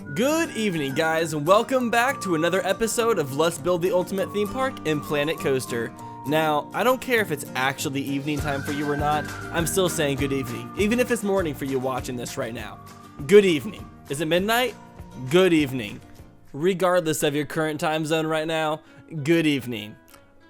Good evening, guys, and welcome back to another episode of Let's Build the Ultimate Theme Park in Planet Coaster. Now, I don't care if it's actually evening time for you or not, I'm still saying good evening, even if it's morning for you watching this right now. Good evening. Is it midnight? Good evening. Regardless of your current time zone right now, good evening.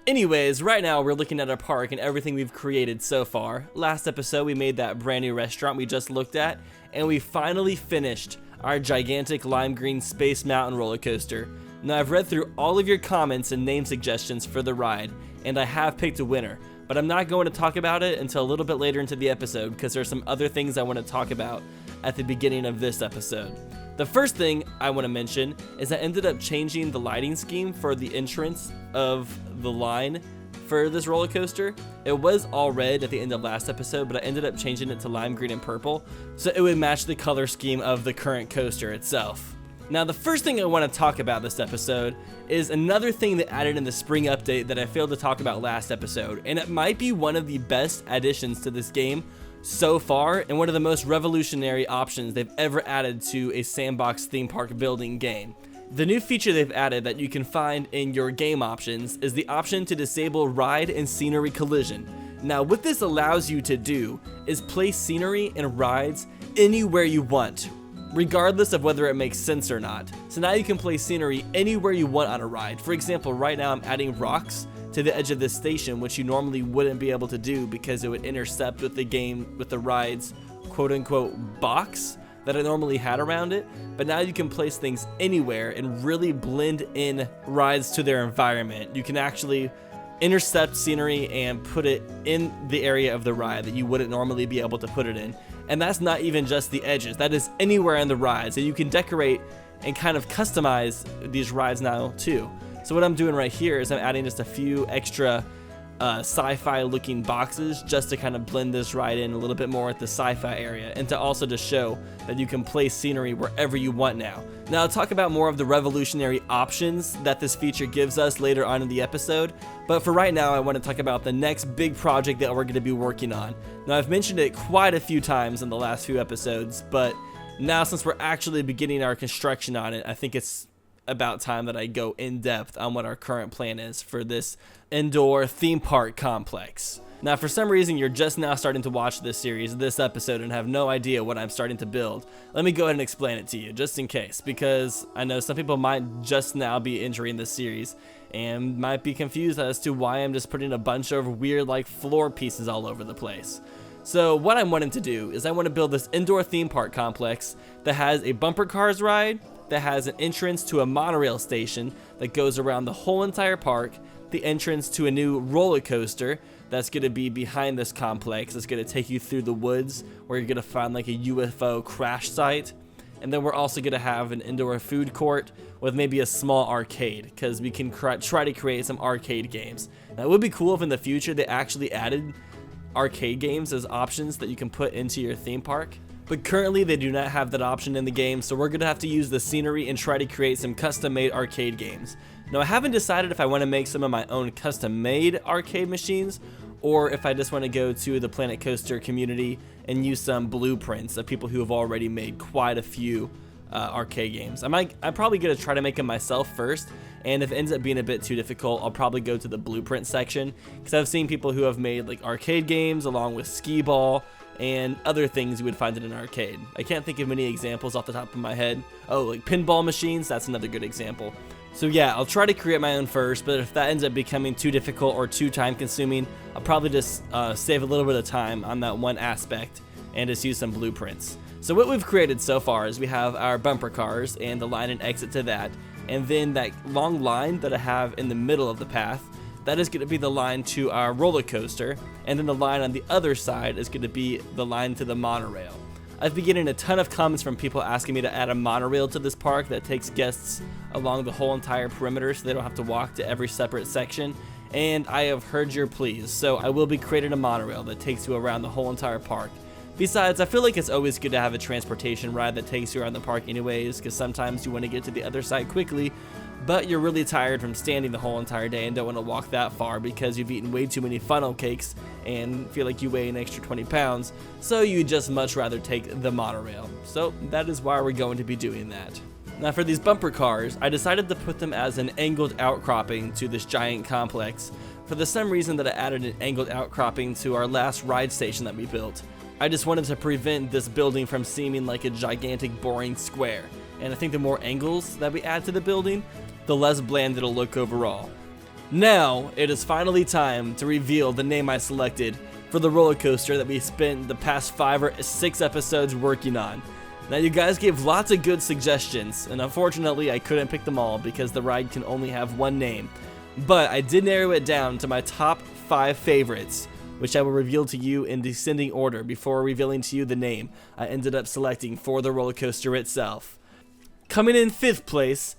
Anyways, right now we're looking at our park and everything we've created so far. Last episode we made that brand new restaurant we just looked at, and we finally finished our gigantic lime green Space Mountain roller coaster. Now I've read through all of your comments and name suggestions for the ride, and I have picked a winner, but I'm not going to talk about it until a little bit later into the episode because there's some other things I want to talk about at the beginning of this episode. The first thing I want to mention is I ended up changing the lighting scheme for the entrance of the line for this roller coaster. It was all red at the end of last episode, but I ended up changing it to lime green and purple so it would match the color scheme of the current coaster itself. Now, the first thing I want to talk about this episode is another thing that added in the spring update that I failed to talk about last episode, and it might be one of the best additions to this game so far and one of the most revolutionary options they've ever added to a sandbox theme park building game. The new feature they've added that you can find in your game options is the option to disable ride and scenery collision. Now, what this allows you to do is place scenery and rides anywhere you want, regardless of whether it makes sense or not. So now you can place scenery anywhere you want on a ride. For example, right now I'm adding rocks to the edge of this station, which you normally wouldn't be able to do because it would intercept with the ride's quote-unquote box that I normally had around it. But now you can place things anywhere and really blend in rides to their environment. You can actually intercept scenery and put it in the area of the ride that you wouldn't normally be able to put it in. And that's not even just the edges, that is anywhere in the ride. So you can decorate and kind of customize these rides now too. So what I'm doing right here is I'm adding just a few extra sci-fi looking boxes just to kind of blend this ride in a little bit more at the sci-fi area, and to also to show that you can place scenery wherever you want now. Now I'll talk about more of the revolutionary options that this feature gives us later on in the episode, but for right now I want to talk about the next big project that we're going to be working on. Now I've mentioned it quite a few times in the last few episodes, but now since we're actually beginning our construction on it, I think it's about time that I go in depth on what our current plan is for this indoor theme park complex. Now, for some reason you're just now starting to watch this series, this episode, and have no idea what I'm starting to build, let me go ahead and explain it to you, just in case, because I know some people might just now be entering this series and might be confused as to why I'm just putting a bunch of weird like floor pieces all over the place. So what I'm wanting to do is I want to build this indoor theme park complex that has a bumper cars ride, that has an entrance to a monorail station that goes around the whole entire park, the entrance to a new roller coaster that's going to be behind this complex. It's going to take you through the woods where you're going to find like a UFO crash site. And then we're also going to have an indoor food court with maybe a small arcade, because we can try to create some arcade games. Now, it would be cool if in the future they actually added arcade games as options that you can put into your theme park. But currently they do not have that option in the game, so we're going to have to use the scenery and try to create some custom-made arcade games. Now, I haven't decided if I want to make some of my own custom-made arcade machines, or if I just want to go to the Planet Coaster community and use some blueprints of people who have already made quite a few arcade games. I'm probably going to try to make them myself first, and if it ends up being a bit too difficult, I'll probably go to the blueprint section, because I've seen people who have made like arcade games along with skee ball and other things you would find in an arcade. I can't think of many examples off the top of my head. Oh, like pinball machines, that's another good example. So yeah, I'll try to create my own first, but if that ends up becoming too difficult or too time consuming, I'll probably just save a little bit of time on that one aspect and just use some blueprints. So what we've created so far is we have our bumper cars and the line and exit to that, and then that long line that I have in the middle of the path, that is going to be the line to our roller coaster, and then the line on the other side is going to be the line to the monorail. I've been getting a ton of comments from people asking me to add a monorail to this park that takes guests along the whole entire perimeter so they don't have to walk to every separate section, and I have heard your pleas, so I will be creating a monorail that takes you around the whole entire park. Besides, I feel like it's always good to have a transportation ride that takes you around the park anyways, because sometimes you want to get to the other side quickly, but you're really tired from standing the whole entire day and don't want to walk that far because you've eaten way too many funnel cakes and feel like you weigh an extra 20 pounds, so you'd just much rather take the monorail. So that is why we're going to be doing that. Now for these bumper cars, I decided to put them as an angled outcropping to this giant complex for the same reason that I added an angled outcropping to our last ride station that we built. I just wanted to prevent this building from seeming like a gigantic boring square, and I think the more angles that we add to the building, the less bland it'll look overall. Now, it is finally time to reveal the name I selected for the roller coaster that we spent the past 5 or 6 episodes working on. Now you guys gave lots of good suggestions, and unfortunately I couldn't pick them all because the ride can only have one name. But I did narrow it down to my top 5 favorites, which I will reveal to you in descending order before revealing to you the name I ended up selecting for the roller coaster itself. Coming in 5th place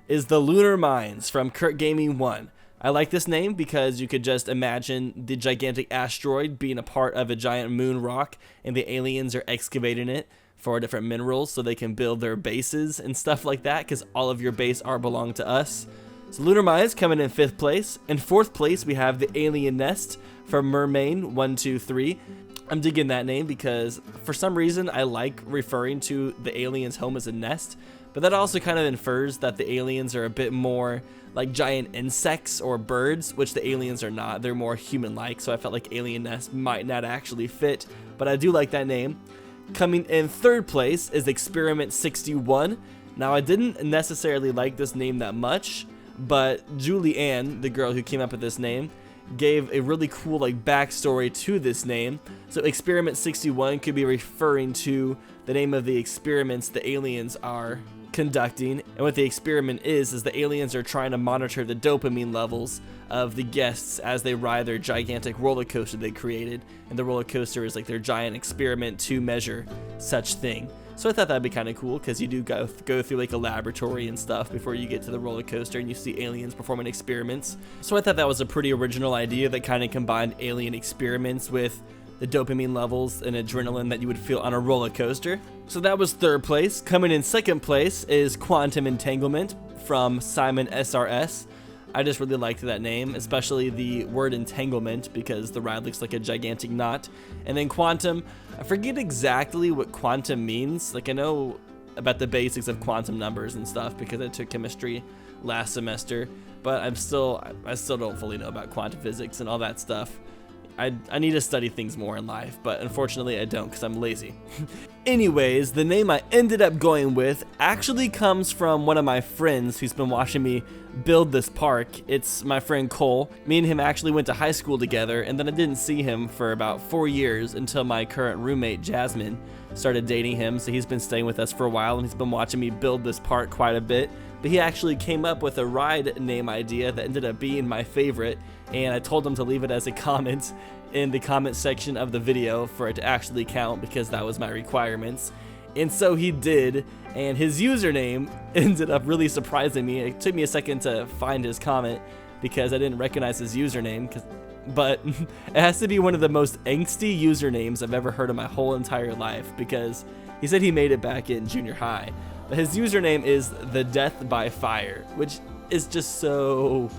is the Lunar Mines from Kurt Gaming 1. I like this name because you could just imagine the gigantic asteroid being a part of a giant moon rock, and the aliens are excavating it for different minerals so they can build their bases and stuff like that, because all of your base are belong to us. So Lunar Mines coming in 5th place. In 4th place we have the Alien Nest from Mermain 123. I'm digging that name because for some reason I like referring to the aliens' home as a nest, but that also kind of infers that the aliens are a bit more like giant insects or birds, which the aliens are not. They're more human-like, so I felt like Alien Nest might not actually fit, but I do like that name. Coming in 3rd place is Experiment 61. Now I didn't necessarily like this name that much, but Julie Ann, the girl who came up with this name, gave a really cool like backstory to this name. So Experiment 61 could be referring to the name of the experiments the aliens are conducting, and what the experiment is the aliens are trying to monitor the dopamine levels of the guests as they ride their gigantic roller coaster they created, and the roller coaster is like their giant experiment to measure such thing. So I thought that'd be kind of cool because you do go through like a laboratory and stuff before you get to the roller coaster, and you see aliens performing experiments. So I thought that was a pretty original idea that kind of combined alien experiments with the dopamine levels and adrenaline that you would feel on a roller coaster. So that was 3rd place. Coming in 2nd place is Quantum Entanglement from Simon SRS. I just really liked that name, especially the word entanglement, because the ride looks like a gigantic knot. And then quantum, I forget exactly what quantum means. Like I know about the basics of quantum numbers and stuff because I took chemistry last semester, but I still don't fully know about quantum physics and all that stuff. I need to study things more in life, but unfortunately I don't because I'm lazy. Anyways, the name I ended up going with actually comes from one of my friends who's been watching me build this park. It's my friend Cole. Me and him actually went to high school together, and then I didn't see him for about 4 years until my current roommate Jasmine started dating him. So he's been staying with us for a while, and he's been watching me build this park quite a bit. But he actually came up with a ride name idea that ended up being my favorite, and I told him to leave it as a comment in the comment section of the video for it to actually count because that was my requirements. And so he did, and his username ended up really surprising me. It took me a second to find his comment because I didn't recognize his username, but it has to be one of the most angsty usernames I've ever heard in my whole entire life, because he said he made it back in junior high. But his username is the Death by Fire, which is just so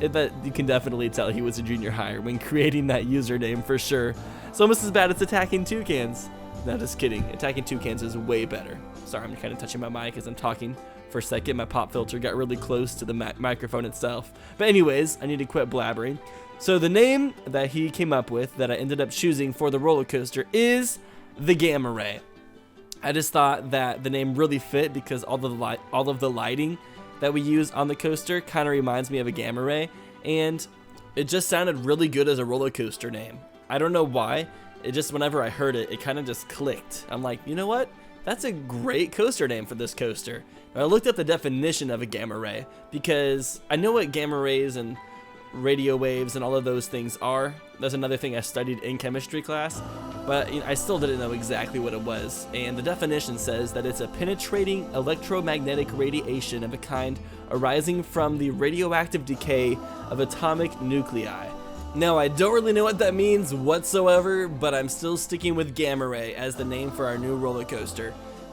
that you can definitely tell he was a junior higher when creating that username for sure. It's almost as bad as Attacking Toucans. No, just kidding. Attacking Toucans is way better. Sorry, I'm kind of touching my mic as I'm talking for a second. My pop filter got really close to the microphone itself. But anyways, I need to quit blabbering. So the name that he came up with that I ended up choosing for the roller coaster is the Gamma Ray. I just thought that the name really fit because all of the lighting that we use on the coaster kind of reminds me of a gamma ray, and it just sounded really good as a roller coaster name. I don't know why, it just, whenever I heard it, it kind of just clicked. I'm like, you know what? That's a great coaster name for this coaster. Now, I looked up the definition of a gamma ray because I know what gamma rays and radio waves and all of those things are. That's another thing I studied in chemistry class, but I still didn't know exactly what it was. And the definition says that it's a penetrating electromagnetic radiation of a kind arising from the radioactive decay of atomic nuclei. Now, I don't really know what that means whatsoever, but I'm still sticking with Gamma Ray as the name for our new roller coaster.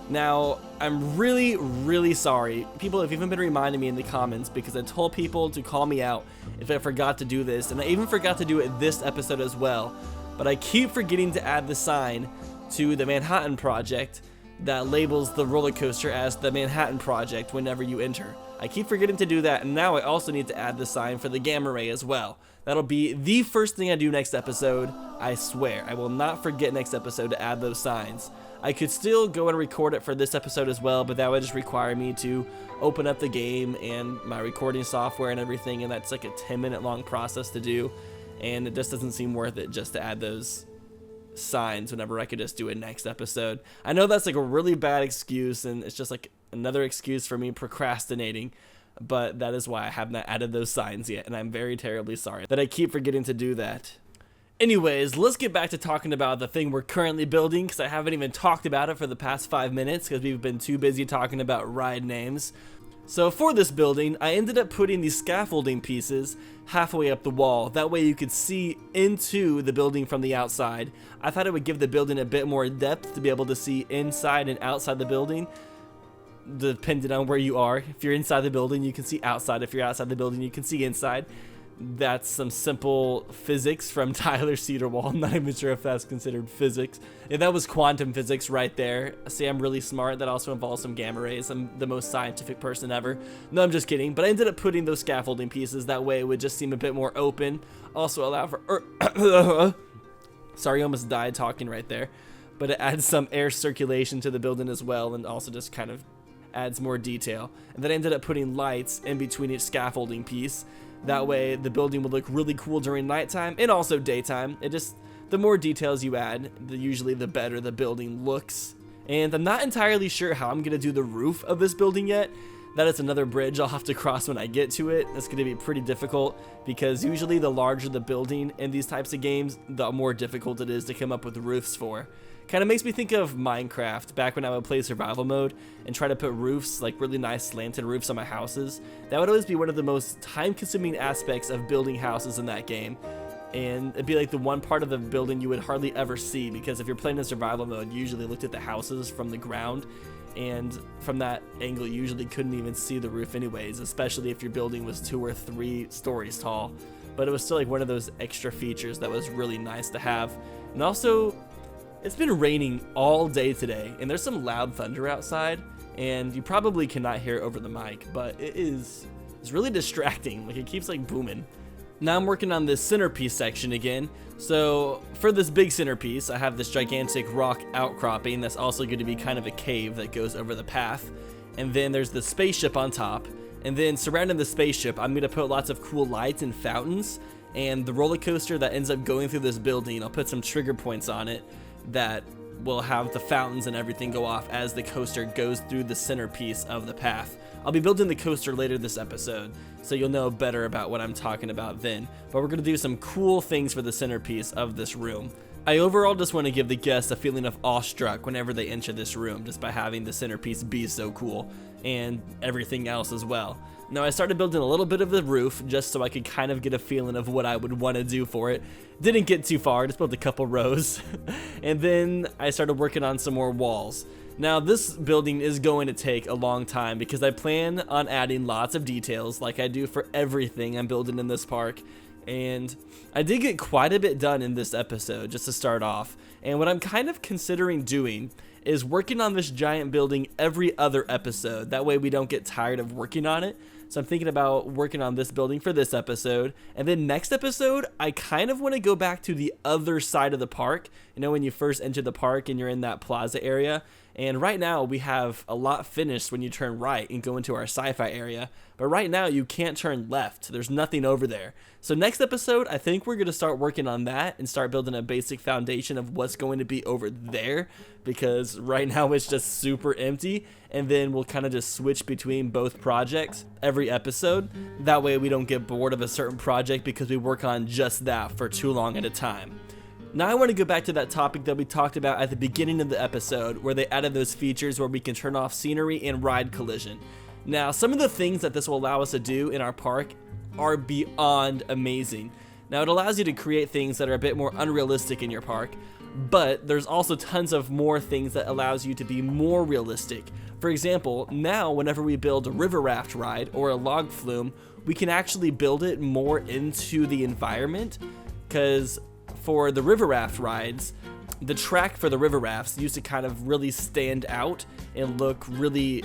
Now, I'm really sorry. People have even been reminding me in the comments because I told people to call me out if I forgot to do this, and I even forgot to do it this episode as well. But I keep forgetting to add the sign to the Manhattan Project that labels the roller coaster as the Manhattan Project whenever you enter. I keep forgetting to do that, and now I also need to add the sign for the gamma ray as well. That'll be the first thing I do next episode. I swear, I will not forget next episode to add those signs. I could still go and record it for this episode as well, but that would just require me to open up the game and my recording software and everything, and that's like a 10-minute long process to do, and it just doesn't seem worth it just to add those signs whenever I could just do it next episode. I know that's like a really bad excuse, and it's just like another excuse for me procrastinating, but that is why I have not added those signs yet, and I'm very terribly sorry that I keep forgetting to do that. Anyways, let's get back to talking about the thing we're currently building, because I haven't even talked about it for the past 5 minutes because we've been too busy talking about ride names. So for this building, I ended up putting these scaffolding pieces halfway up the wall. That way you could see into the building from the outside. I thought it would give the building a bit more depth to be able to see inside and outside the building, depending on where you are. If you're inside the building, you can see outside. If you're outside the building, you can see inside. That's some simple physics from Tyler Cedarwall. I'm not even sure if that's considered physics. If that was quantum physics right there. See, I'm really smart. That also involves some gamma rays. I'm the most scientific person ever. No, I'm just kidding. But I ended up putting those scaffolding pieces. That way it would just seem a bit more open. Also allow for... Sorry, I almost died talking right there. But it adds some air circulation to the building as well, and also just kind of adds more detail. And then I ended up putting lights in between each scaffolding piece. That way the building would look really cool during nighttime and also daytime. The more details you add, usually the better the building looks. And I'm not entirely sure how I'm going to do the roof of this building yet. That is another bridge I'll have to cross when I get to it. It's going to be pretty difficult because usually the larger the building in these types of games, the more difficult it is to come up with roofs for. Kind of makes me think of Minecraft back when I would play survival mode and try to put roofs, like really nice slanted roofs on my houses. That would always be one of the most time-consuming aspects of building houses in that game. And it'd be like the one part of the building you would hardly ever see, because if you're playing in survival mode, you usually looked at the houses from the ground, and from that angle you usually couldn't even see the roof anyways, especially if your building was 2 or 3 stories tall. But it was still like one of those extra features that was really nice to have. And also, it's been raining all day today, and there's some loud thunder outside, and you probably cannot hear it over the mic, but it's really distracting. Like, it keeps like booming. Now I'm working on this centerpiece section again. So for this big centerpiece, I have this gigantic rock outcropping that's also going to be kind of a cave that goes over the path. And then there's the spaceship on top. And then surrounding the spaceship, I'm going to put lots of cool lights and fountains. And the roller coaster that ends up going through this building, I'll put some trigger points on it that will have the fountains and everything go off as the coaster goes through the centerpiece of the path. I'll be building the coaster later this episode, so you'll know better about what I'm talking about then. But we're going to do some cool things for the centerpiece of this room. I overall just want to give the guests a feeling of awestruck whenever they enter this room, just by having the centerpiece be so cool, and everything else as well. Now I started building a little bit of the roof just so I could kind of get a feeling of what I would want to do for it. Didn't get too far, just built a couple rows. And then I started working on some more walls. Now this building is going to take a long time because I plan on adding lots of details like I do for everything I'm building in this park. And I did get quite a bit done in this episode just to start off. And what I'm kind of considering doing is working on this giant building every other episode. That way we don't get tired of working on it. So I'm thinking about working on this building for this episode. And then next episode, I kind of want to go back to the other side of the park. You know, when you first enter the park and you're in that plaza area. And right now we have a lot finished when you turn right and go into our sci-fi area. But right now you can't turn left. There's nothing over there. So next episode, I think we're going to start working on that and start building a basic foundation of what's going to be over there. Because right now it's just super empty. And then we'll kind of just switch between both projects every episode. That way we don't get bored of a certain project because we work on just that for too long at a time. Now I want to go back to that topic that we talked about at the beginning of the episode where they added those features where we can turn off scenery and ride collision. Now some of the things that this will allow us to do in our park are beyond amazing. Now it allows you to create things that are a bit more unrealistic in your park, but there's also tons of more things that allows you to be more realistic. For example, now whenever we build a river raft ride or a log flume, we can actually build it more into the environment, because for the river raft rides, the track for the river rafts used to kind of really stand out and look really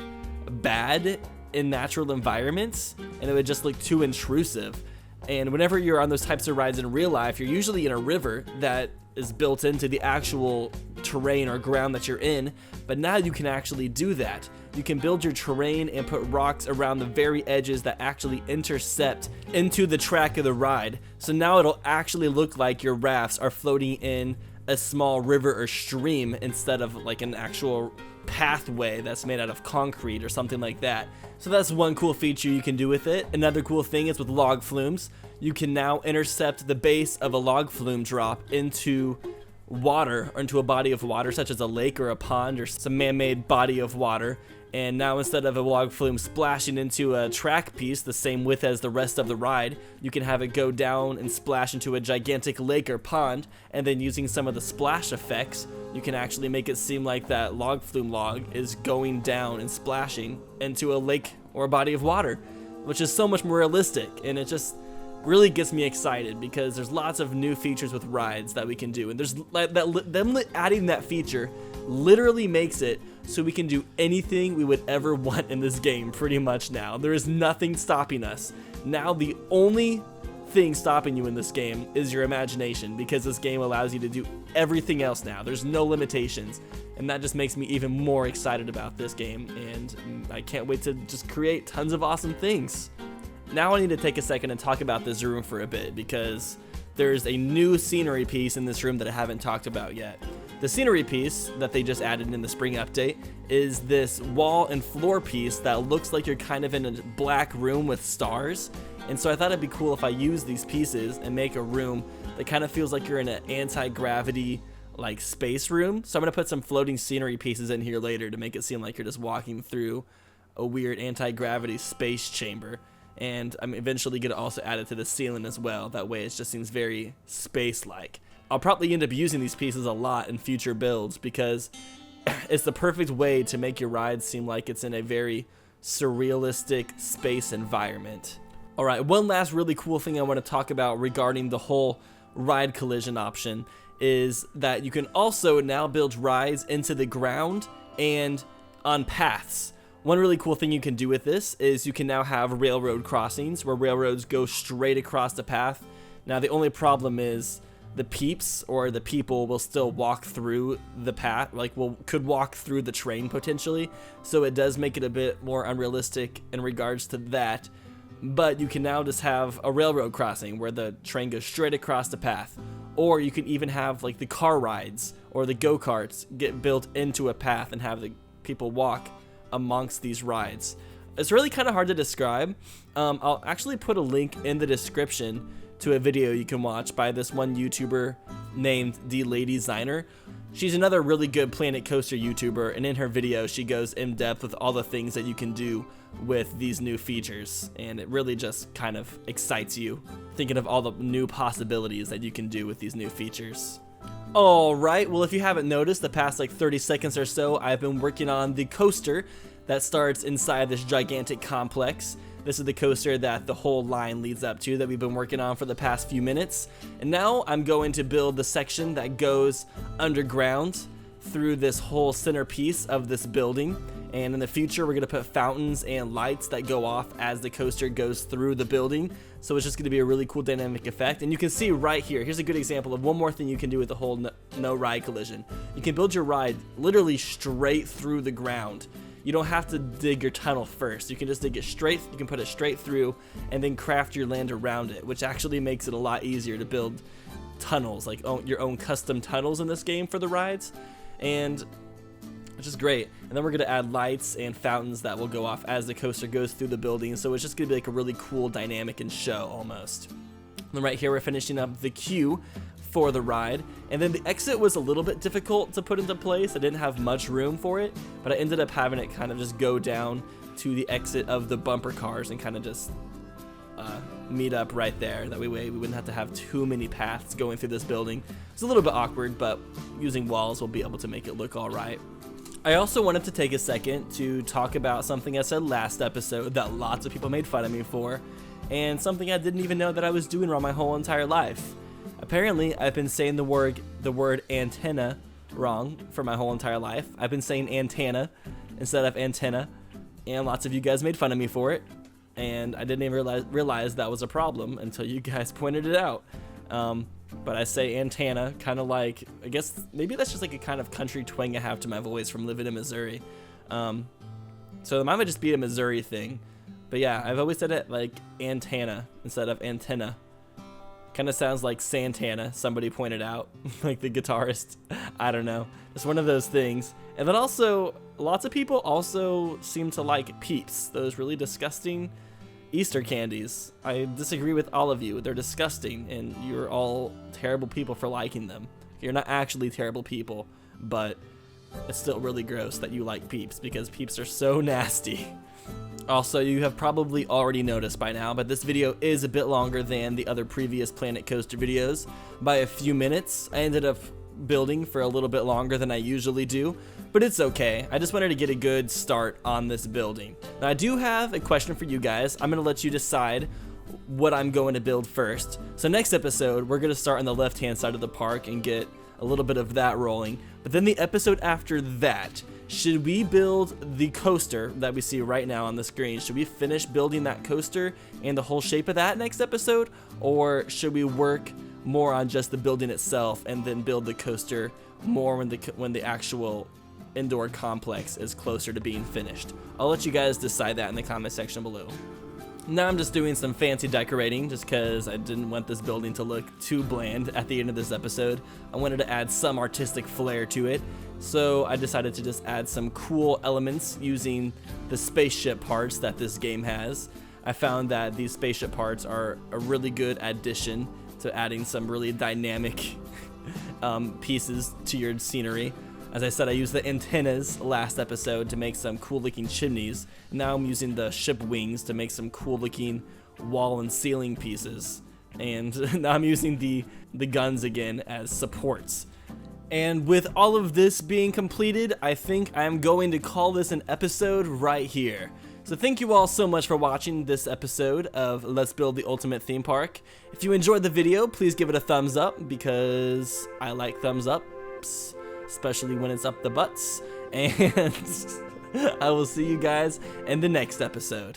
bad in natural environments, and it would just look too intrusive. And whenever you're on those types of rides in real life, you're usually in a river that is built into the actual terrain or ground that you're in, but now you can actually do that. You can build your terrain and put rocks around the very edges that actually intercept into the track of the ride. So now it'll actually look like your rafts are floating in a small river or stream instead of like an actual pathway that's made out of concrete or something like that. So that's one cool feature you can do with it. Another cool thing is with log flumes. You can now intercept the base of a log flume drop into water or into a body of water, such as a lake or a pond or some man-made body of water. And now instead of a log flume splashing into a track piece the same width as the rest of the ride, you can have it go down and splash into a gigantic lake or pond, and then using some of the splash effects, you can actually make it seem like that log flume log is going down and splashing into a lake or a body of water, which is so much more realistic, and it just really gets me excited because there's lots of new features with rides that we can do, and there's them adding that feature literally makes it so we can do anything we would ever want in this game pretty much now. There is nothing stopping us. Now the only thing stopping you in this game is your imagination, because this game allows you to do everything else now. There's no limitations, and that just makes me even more excited about this game, and I can't wait to just create tons of awesome things. Now I need to take a second and talk about this room for a bit, because there's a new scenery piece in this room that I haven't talked about yet. The scenery piece that they just added in the spring update is this wall and floor piece that looks like you're kind of in a black room with stars. And so I thought it'd be cool if I use these pieces and make a room that kind of feels like you're in an anti-gravity like space room. So I'm gonna put some floating scenery pieces in here later to make it seem like you're just walking through a weird anti-gravity space chamber. And I'm eventually going to also add it to the ceiling as well. That way it just seems very space-like. I'll probably end up using these pieces a lot in future builds because it's the perfect way to make your ride seem like it's in a very surrealistic space environment. Alright, one last really cool thing I want to talk about regarding the whole ride collision option is that you can also now build rides into the ground and on paths. One really cool thing you can do with this is you can now have railroad crossings where railroads go straight across the path. Now the only problem is the peeps or the people will still walk through the path, could walk through the train potentially, so it does make it a bit more unrealistic in regards to that. But you can now just have a railroad crossing where the train goes straight across the path, or you can even have like the car rides or the go-karts get built into a path and have the people walk amongst these rides. It's really kind of hard to describe. I'll actually put a link in the description to a video you can watch by this one YouTuber named DeLadysigner. She's another really good Planet Coaster YouTuber, and in her video she goes in depth with all the things that you can do with these new features, and it really just kind of excites you thinking of all the new possibilities that you can do with these new features. Alright, well if you haven't noticed, the past like 30 seconds or so I've been working on the coaster that starts inside this gigantic complex. This is the coaster that the whole line leads up to that we've been working on for the past few minutes. And now I'm going to build the section that goes underground through this whole centerpiece of this building. And in the future we're going to put fountains and lights that go off as the coaster goes through the building. So it's just going to be a really cool dynamic effect. And you can see right here, here's a good example of one more thing you can do with the whole no ride collision. You can build your ride literally straight through the ground. You don't have to dig your tunnel first. You can just dig it straight, you can put it straight through and then craft your land around it, which actually makes it a lot easier to build tunnels, like your own custom tunnels in this game for the rides, and which is great. And then we're going to add lights and fountains that will go off as the coaster goes through the building, so it's just going to be like a really cool dynamic and show almost. And then right here we're finishing up the queue for the ride, and then the exit was a little bit difficult to put into place. I didn't have much room for it, but I ended up having it kind of just go down to the exit of the bumper cars and kind of just meet up right there. That way we wouldn't have to have too many paths going through this building. It's a little bit awkward, but using walls we'll be able to make it look all right. I also wanted to take a second to talk about something I said last episode that lots of people made fun of me for, and something I didn't even know that I was doing wrong my whole entire life. Apparently, I've been saying the word antenna wrong for my whole entire life. I've been saying antenna instead of antenna, and lots of you guys made fun of me for it, and I didn't even realize that was a problem until you guys pointed it out. But I say antenna, kind of like, I guess maybe that's just like a kind of country twang I have to my voice from living in Missouri. So it might just be a Missouri thing. But yeah, I've always said it like antenna instead of antenna. Kind of sounds like Santana, somebody pointed out, like the guitarist. I don't know. It's one of those things. And then also, lots of people also seem to like Peeps, those really disgusting Easter candies. I disagree with all of you. They're disgusting, and you're all terrible people for liking them. You're not actually terrible people, but it's still really gross that you like Peeps, because Peeps are so nasty. Also, you have probably already noticed by now, but this video is a bit longer than the other previous Planet Coaster videos by a few minutes. I ended up building for a little bit longer than I usually do, but it's okay. I just wanted to get a good start on this building. Now, I do have a question for you guys. I'm going to let you decide what I'm going to build first. So next episode, we're going to start on the left-hand side of the park and get a little bit of that rolling. But then the episode after that, should we build the coaster that we see right now on the screen? Should we finish building that coaster and the whole shape of that next episode? Or should we work more on just the building itself and then build the coaster more when the actual indoor complex is closer to being finished? I'll let you guys decide that in the comment section below. Now I'm just doing some fancy decorating just because I didn't want this building to look too bland at the end of this episode. I wanted to add some artistic flair to it. So I decided to just add some cool elements using the spaceship parts that this game has. I found that these spaceship parts are a really good addition to adding some really dynamic pieces to your scenery. As I said, I used the antennas last episode to make some cool looking chimneys. Now I'm using the ship wings to make some cool looking wall and ceiling pieces. And now I'm using the guns again as supports. And with all of this being completed, I think I'm going to call this an episode right here. So thank you all so much for watching this episode of Let's Build the Ultimate Theme Park. If you enjoyed the video, please give it a thumbs up, because I like thumbs ups, especially when it's up the butts. And I will see you guys in the next episode.